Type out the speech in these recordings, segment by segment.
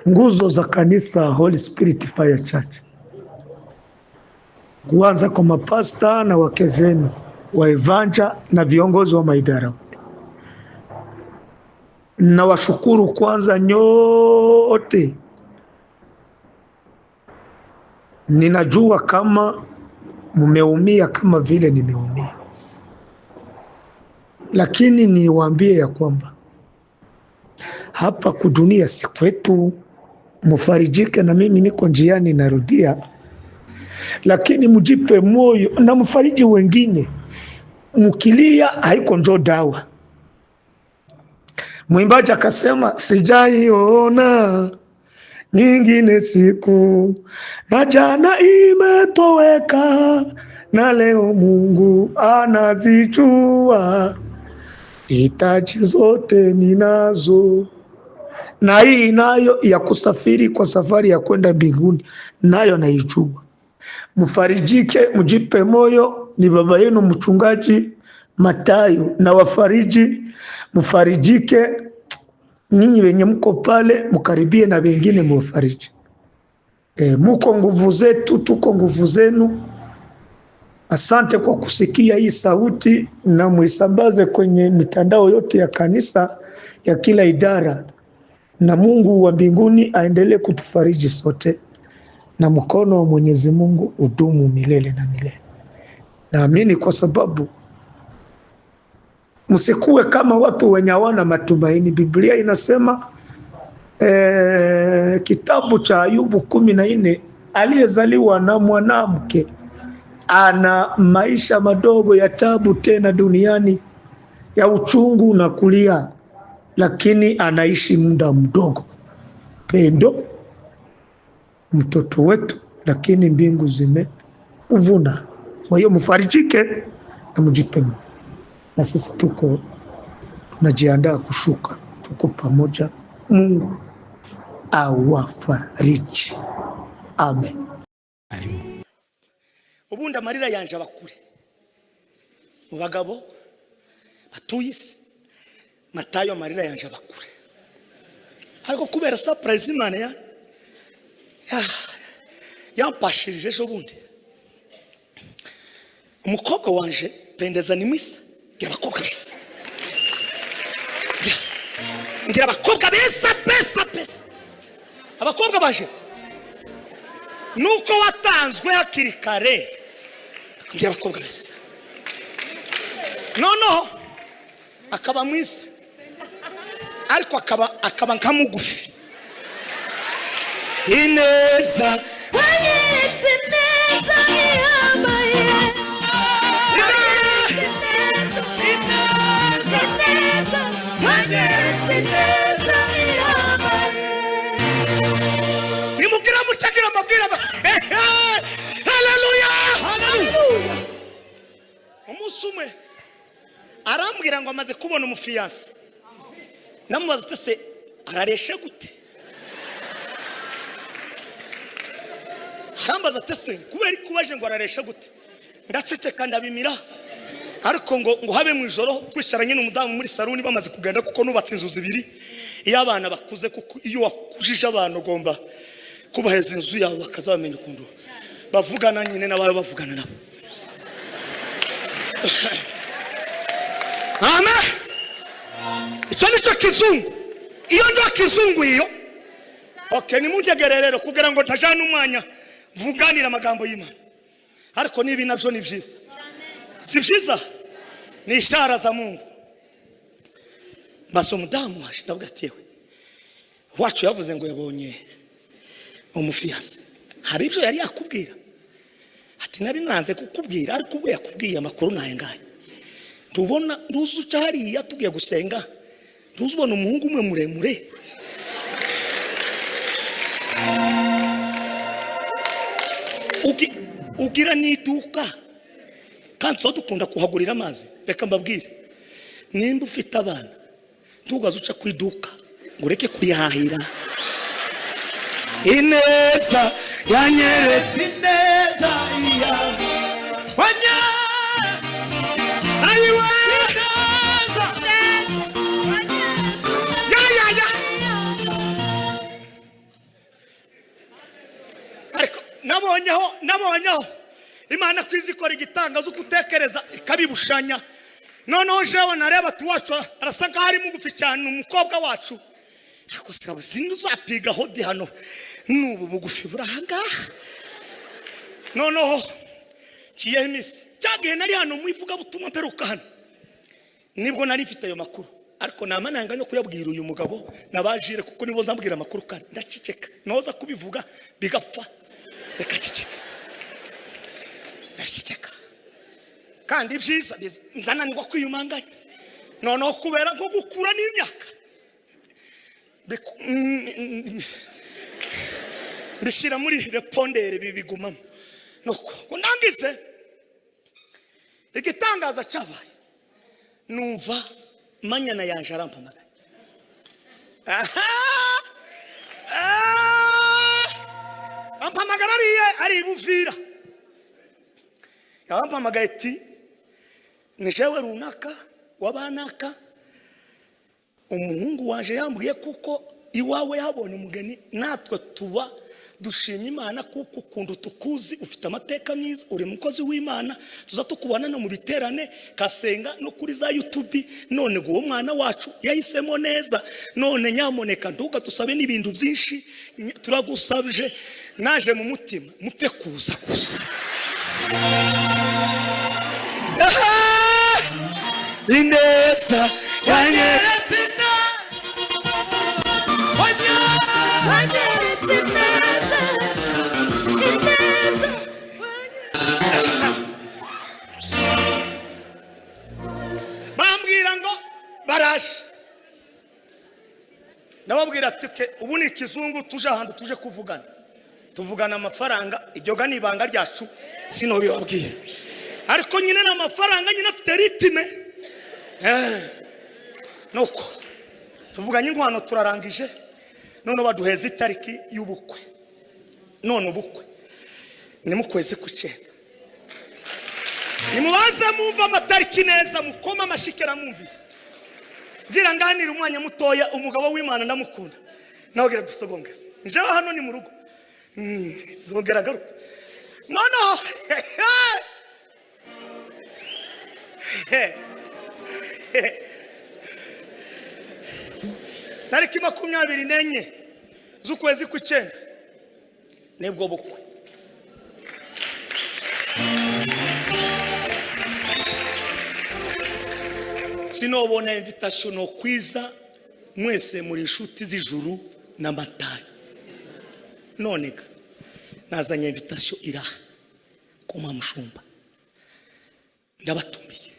nguzo za kanisa Holy Spirit Fire Church, kuanza kwa mapasta na wake zenu wa evanja na viongozi wa maidara. Na washukuru kwanza nyote. Ninajua kama mumeumia kama vile nimeumia, lakini niwaambie ya kwamba hapa kudunia si kwetu. Mufarijike, na mimi niko njiani narudia, lakini mujipe moyo na mfariji wengine. Mukilia haiko njo dawa. Mwimbaji akasema sijaiona nyingine siku, na jana imetoweka, na leo Mungu anazijua, hitaji zote ninazo. Na hii nayo ya kusafiri kwa safari ya kwenda mbinguni nayo naijua. Mfarijike, mjipe moyo. Ni baba yenu mchungaji Matayo na wafariji. Mfarijike, ninyi wenye mko pale mkaribie na wengine mwafariji. Muko nguvu zetu, tuko nguvu zenu. Asante kwa kusikia hii sauti, na muisambaze kwenye mitandao yote ya kanisa ya kila idara, na Mungu wa mbinguni aendelee kutufariji sote, na mkono wa Mwenyezi Mungu udumu milele na milele. Naamini kwa sababu msikuwe kama watu wenye hawana matumaini. Biblia inasema kitabu cha Ayubu 14, aliyezaliwa na mwanamke ana maisha madogo ya tabu tena duniani, ya uchungu na kulia, lakini anaishi muda mdogo. Pendo mtoto wetu, lakini mbingu zimeuvuna. Kwa hiyo mfarijike na mjipe, na sisi tuko najiandaa kushuka, tuko pamoja. Mungu awafariji. Amen. Ubundi amarira yanje abakure mu bagabo batuye isi. Matayo amarira yanje abakure, ariko kubera surprise Imana yampashirije ejo bundi. Umukobwa wanje pendeza ni mwisa, ngira abakobwa beza, ngira abakobwa beza. Abakobwa baje nuko watanzwe hakiri kare, ngira abakobwa beza. No akaba mwisa, ariko akaba nkamugufi. Ineza wanyeretse neza ihambaye, wanyeretse neza ihambaye. Nimubwira mucagira mabwira. Haleluya. Umunsi umwe arambwira ngo amaze kubona umufiyanse. Namubaza ati se araresha gute? Arambaza ati se kubera kubaje ngo araresha gute? Ndaceceka ndabimira, ariko ngo habe mu ijoro twisharanye n'umudamu muri saluni bamaze kugenda, kuko nubatse inzu zibiri. Iyo abana bakuze, kuko iyo wakujije abantu ugomba kubaheza inzu yawe bakazabamenya ukuntu bavugana nyine n'abayo bavugana nabo. Amen. Icyo nicyo kizungu. Iyo ndo kizungu iyo. Okay, ni muntegererero kugira ngo ntajana umwanya mvuganira amagambo y'Imana. Ariko nibi nabyo ni byiza. Si byiza? Ni ishara za Mungu. Baso mudamu waje ndavuga ati yewe wacu yavuze ngo yabonye umufiyanse. Hari ibyo yari yakubwira? Ati nari nanze kukubwira, ariko ubwo yakubwiye amakuru naye ngaye. Tubona nduzu cyari yatugiye gusenga, ntuzubona umuhungu umwe muremure. Ugira n'iduka kandi so dukunda kuhagurira amazi. Reka mbabwire, nimba ufite abana ntugaze uca ku iduka ngo ureke kurihahira. Ineza yanyeretse ineza iyawe ayiwe nabonyeho Imana kwizikora igitangaza ukutekereza ikabibushanya. Noneho jewe nareba tuwacu arasa nkaho ari mugufi cyane umukobwa wacu. Ariko saba sinzi uzapiga hodi hano nubu bugufi burahanga. Noneho kiyemisi cyagiye nari hano muivuga butumwa mperuka hano. Nibwo nari mfite ayo makuru. Ariko namananga no kuyabwira uyu mugabo nabajire kuko nibo zambwira amakuru kandi ndaciceka. Noza kubivuga bigapfa. Reka ciceka. Ndaciceka. Kandi byiza nzananirwa kwiyumanganya. Noneho kubera nko gukura n'imyaka. Bishira muri repondere bibigumamo. Nuko ndangize igitangaza cyabaye. Numva manyana yanje arampamagara. Ampamagara ari Buvira. Yampamagaye ati nijewe runaka wabanaka umuhungu waje yambwiye kuko iwawe habone umugeni natwe tuba dushimye Imana kuko ukunda tukuzi ufite amateka myiza uri mukozi w'Imana tuza tukubana no mu biterane kasenga no kuri za YouTube none ngo uwo mwana wacu yahisemo neza none nyamoneka nduga tusabe n'ibintu byinshi turagusabje naje mu mutima mupfe kuza gusa Ineza yanyeretse bambwira ngo baraje ndababwira ati ubu ni ikizungu tuje ahantu tuje tuvugana amafaranga iryo gani ibanga ryacu sinobibabwira ariko nyine n'amafaranga nyine afite ritime nuko tuvuganye inkwano turarangije none baduheza itariki y'ubukwe none ubukwe ni mu kwezi kw'Icyenda nimubaze mumva amatariki neza mukoma amashikera mumvise ngira nganira umwanya mutoya umugabo w'Imana ndamukunda nawe gira dusogongeze nje hano ni mu rugo zongera garuka no tariki 24 z'ukwezi kw'Icyenda nibwo bukwe sinobona invitation no kwiza mwese muri inshuti z'ijuru n'amatayi nonega nazanye invitation iraha kuma mushumba ndabatumiye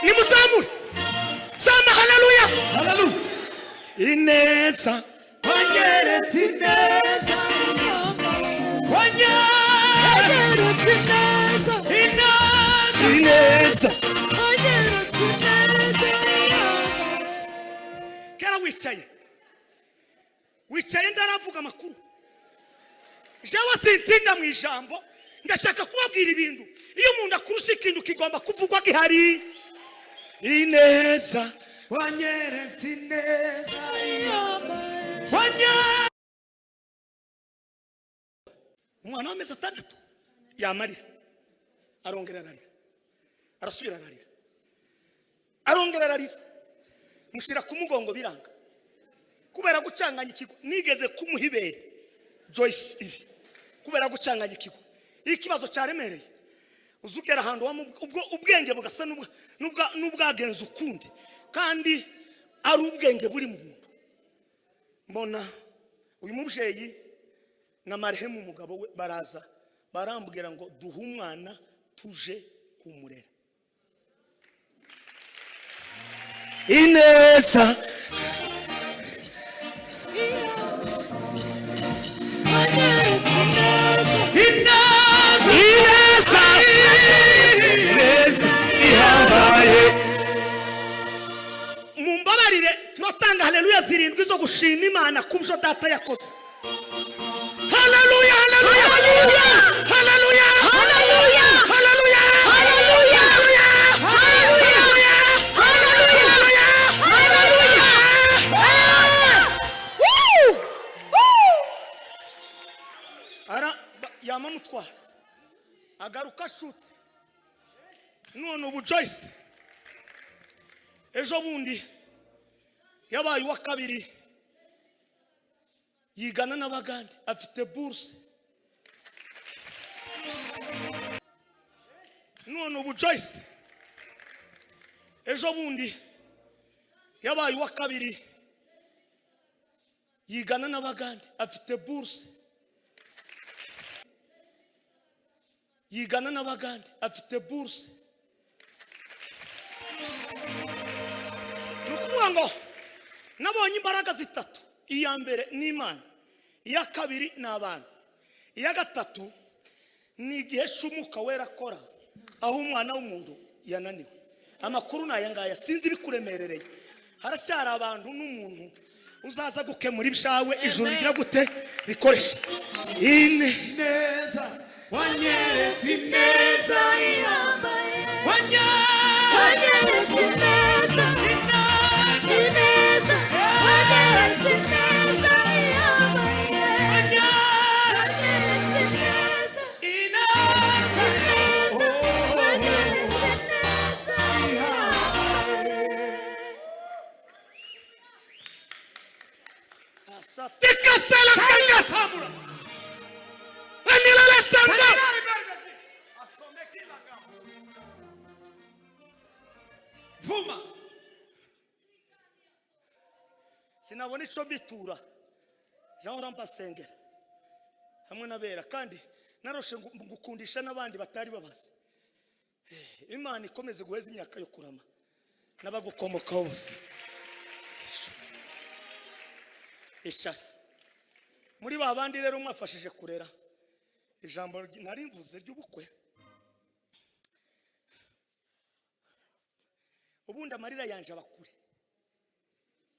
nimuzamure samba haleluya haleluya ineza wanyeretse ineza wanyeretse ineza kera wicaye ndaravuga amakuru jewe sintinda mu ijambo ndashaka kubabwira ibintu iyo umuntu akurusha ikintu kigomba kuvugwa gihari ineza wanyeretse ineza umwana w'amezi 6 yamarira arongera ararira arasubira ararira arongera ararira mushira ku mugongo biranga kubera gucanganya ikigo nigeze kumuhibera Joyce iri kubera gucanganya ikigo ikibazo cyaremereye uzugera ahantu ubwenge bugasa n'ubwagenza ukundi kandi ari ubwenge buri mu muntu mbona uyu mubyeyi na marehemu umugabo we baraza barambwira ngo duhe umwana tuje kumurera ineza mumbabarire turatanga haleluya zirindwi zo gushima Imana kubyo data yakoze haleluya haleluya haleluya haleluya haleluya haleluya haleluya agaruka ashutse none ubu Joyce ejo bundi yabaye uwa kabiri yigana n'abagande afite bourse none ubu Joyce ejo bundi yabaye uwa kabiri yigana n'abagande afite bourse yigana n'abagande afite bourse nukuvuga ngo nabonye imbaraga zitatu iya mbere ni Imana iya kabiri ni abantu iya gatatu ni igihe cy'umwuka wera akora aho umwana w'umuntu yananiwe amakuru naya ngaya sinzi bikuremerereye haracyari abantu n'umuntu uzaza gukemura ibyawe ijuru rigira gute rikoresha ineza wanyeretse ineza ihambaye wanyeretse ineza ineza wanyeretse ineza ihambaye wanyeretse ineza ineza wanyeretse ineza ihambaye Tika sala kanga tamura Anilala sanga Vuma sinabona ico bitura Jean Rampasengera hamwe nabera kandi naroshe ngukundisha nabandi batari babaza Imana ikomeze guheza imyaka yo kurama nabagukomokaho bose Isha muri babandi rero mwafashije kurera ijambo nari mvuze ry'ubukwe ubundi amarira yanje abakure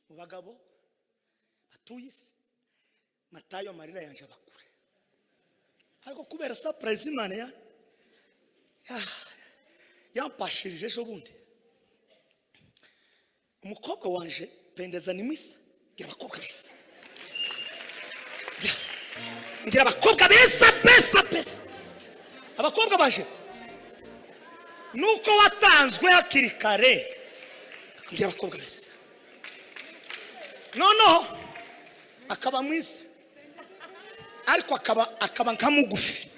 mu bagabo batuye isi Matayo amarira yanje abakure ariko kubera surprise Imana yampashirije ejo bundi umukobwa wanje pendeza ni mwisa y'abakobwa bisa ngira abakobwa besa abakobwa baje nuko watanzwe hakiri kare ngira abakobwa besa no akaba mwiza ariko akaba nkamugufi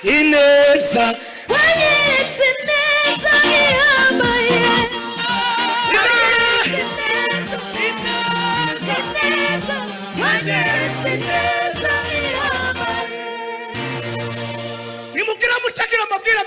ineza wanyeretse ineza ihambaye nimubwira mucagira mabwira